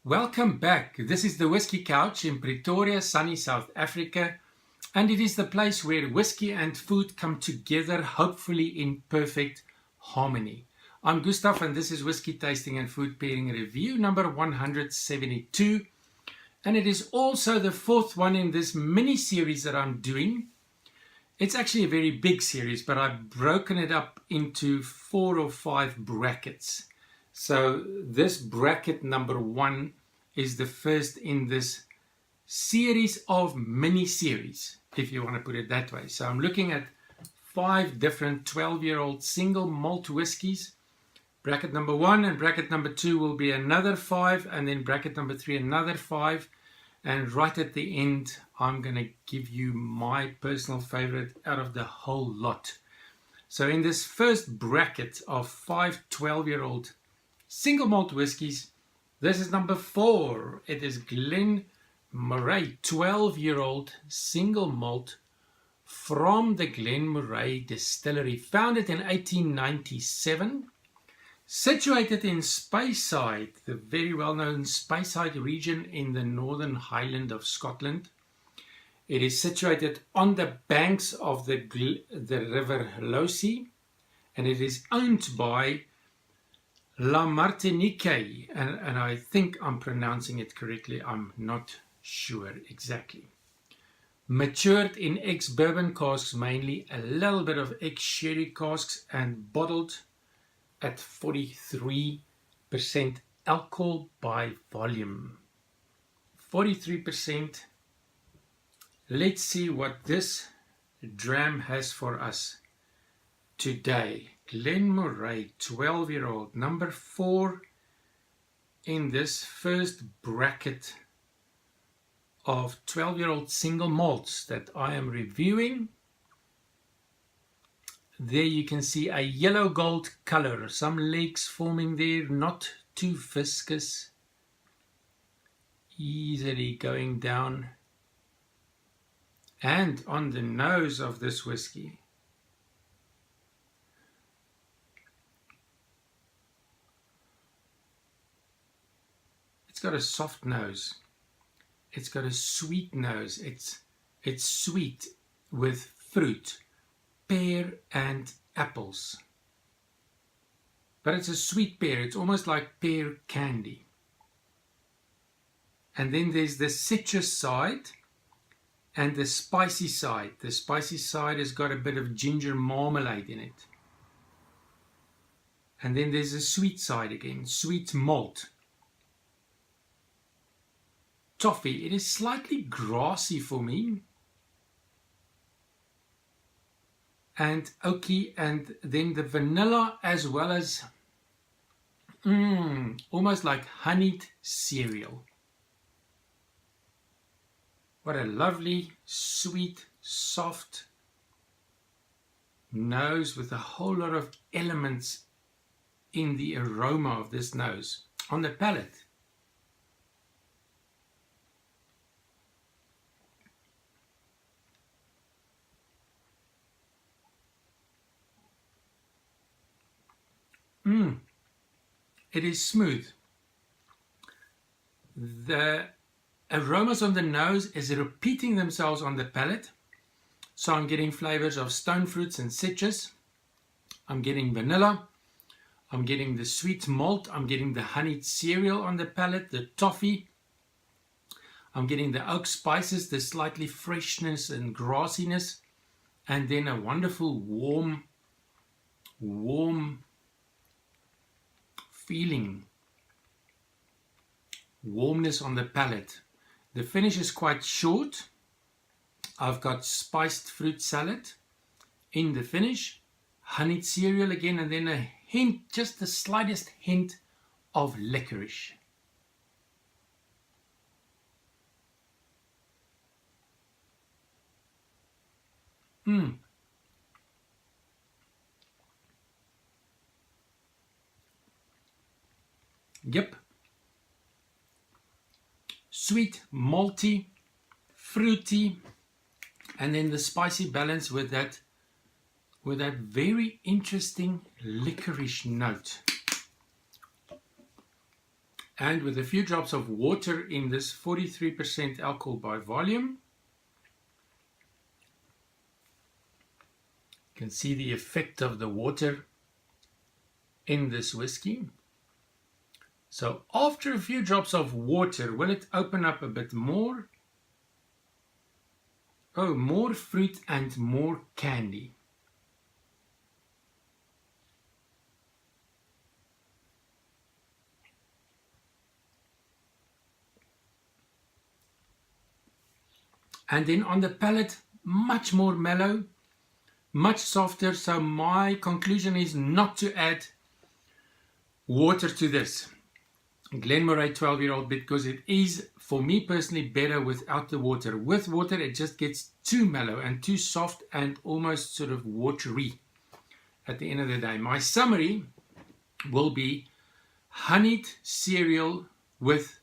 Welcome back. This is the Whisky Couch in Pretoria, sunny South Africa, and it is the place where whiskey and food come together, hopefully in perfect harmony. I'm Gustav, and this is Whiskey Tasting and Food Pairing Review number 172, and it is also the fourth one in this mini-series that I'm doing. It's actually a very big series, but I've broken it up into 4 or 5 brackets. So this bracket number 1 is the first in this series of mini-series, if you want to put it that way. So I'm looking at 5 different 12-year-old single malt whiskies. Bracket number 1 and bracket number 2 will be another 5, and then bracket number 3 another 5. And right at the end, I'm going to give you my personal favorite out of the whole lot. So in this first bracket of 5 12-year-old single malt whiskies, this is number 4. It is Glen Moray 12-year-old single malt from the Glen Moray distillery, founded in 1897, situated in Speyside, the very well-known Speyside region in the northern Highland of Scotland. It is situated on the banks of the river Losie, and it is owned by Martiniquaise, and I think I'm pronouncing it correctly. I'm not sure exactly. Matured in ex-Bourbon casks mainly, a little bit of ex-sherry casks, and bottled at 43% alcohol by volume. 43%. Let's see what this dram has for us today. Glen Moray 12-year-old, number 4 in this first bracket of 12-year-old single malts that I am reviewing. There you can see a yellow gold color, some legs forming there, not too viscous, easily going down. And on the nose of this whiskey, it's got a soft nose. It's got a sweet nose. It's sweet with fruit, pear and apples. But it's a sweet pear. It's almost like pear candy. And then there's the citrus side and the spicy side. The spicy side has got a bit of ginger marmalade in it. And then there's a sweet side again, sweet malt. Toffee, it is slightly grassy for me. And oaky, and then the vanilla as well as almost like honeyed cereal. What a lovely, sweet, soft nose with a whole lot of elements in the aroma of this nose. On the palate, it is smooth. The aromas on the nose is repeating themselves on the palate. So I'm getting flavors of stone fruits and citrus. I'm getting vanilla. I'm getting the sweet malt. I'm getting the honeyed cereal on the palate, the toffee. I'm getting the oak spices, the slightly freshness and grassiness. And then a wonderful warm feeling, warmness on the palate. The finish is quite short. I've got spiced fruit salad in the finish, honeyed cereal again, and then a hint, just the slightest hint of liquorice. Yep. Sweet, malty, fruity, and then the spicy balance with that very interesting licorice note. And with a few drops of water in this 43% alcohol by volume, you can see the effect of the water in this whiskey. So after a few drops of water, will it open up a bit more? Oh, more fruit and more candy. And then on the palate, much more mellow, much softer. So my conclusion is not to add water to this Glen Moray 12-year-old, because it is, for me personally, better without the water. With water, it just gets too mellow and too soft and almost sort of watery at the end of the day. My summary will be honeyed cereal with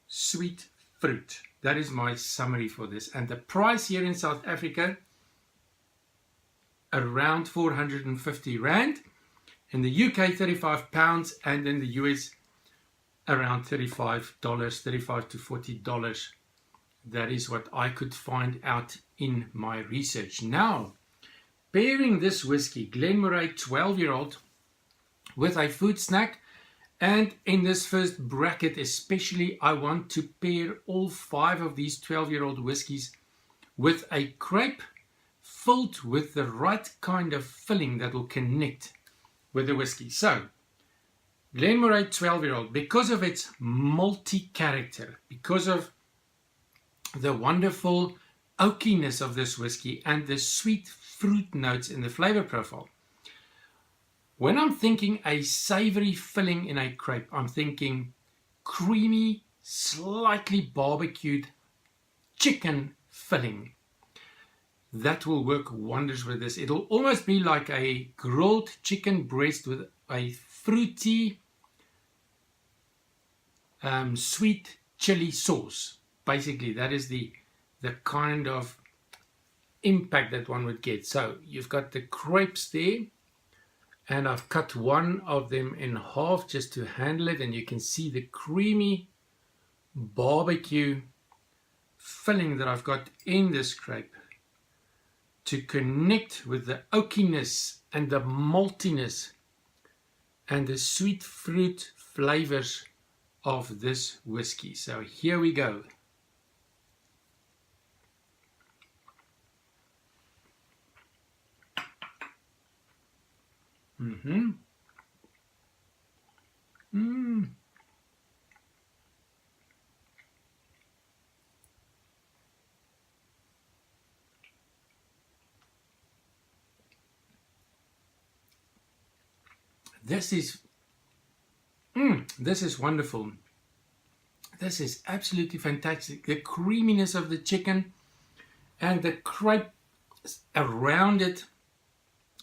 sweet fruit. That is my summary for this. And the price here in South Africa, around 450 Rand. In the UK, £35, and in the US, around $35, $35 to $40. That is what I could find out in my research. Now, pairing this whiskey, Glen Moray 12-year-old, with a food snack, and in this first bracket especially, I want to pair all 5 of these 12-year-old whiskies with a crepe filled with the right kind of filling that will connect with the whiskey. So, Glen Moray 12-year-old, because of its malty character, because of the wonderful oakiness of this whiskey and the sweet fruit notes in the flavor profile. When I'm thinking a savory filling in a crepe, I'm thinking creamy, slightly barbecued chicken filling. That will work wonders with this. It'll almost be like a grilled chicken breast with a fruity, sweet chili sauce. Basically, that is the kind of impact that one would get. So you've got the crepes there, and I've cut one of them in half just to handle it, and you can see the creamy barbecue filling that I've got in this crepe to connect with the oakiness and the maltiness and the sweet fruit flavors of this whiskey. So here we go. This is wonderful. This is absolutely fantastic. The creaminess of the chicken and the crepe around it,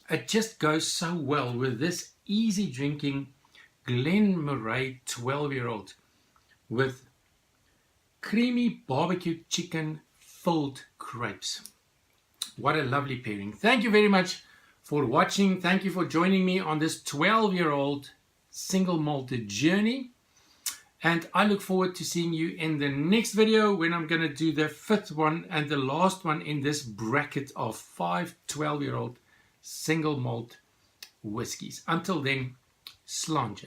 it just goes so well with this easy drinking Glen Moray 12-year-old with creamy barbecued chicken filled crepes. What a lovely pairing. Thank you very much for watching. Thank you for joining me on this 12-year-old single malted journey. And I look forward to seeing you in the next video when I'm going to do the 5th one and the last one in this bracket of 5 12-year-old single malt whiskies. Until then, sláinte.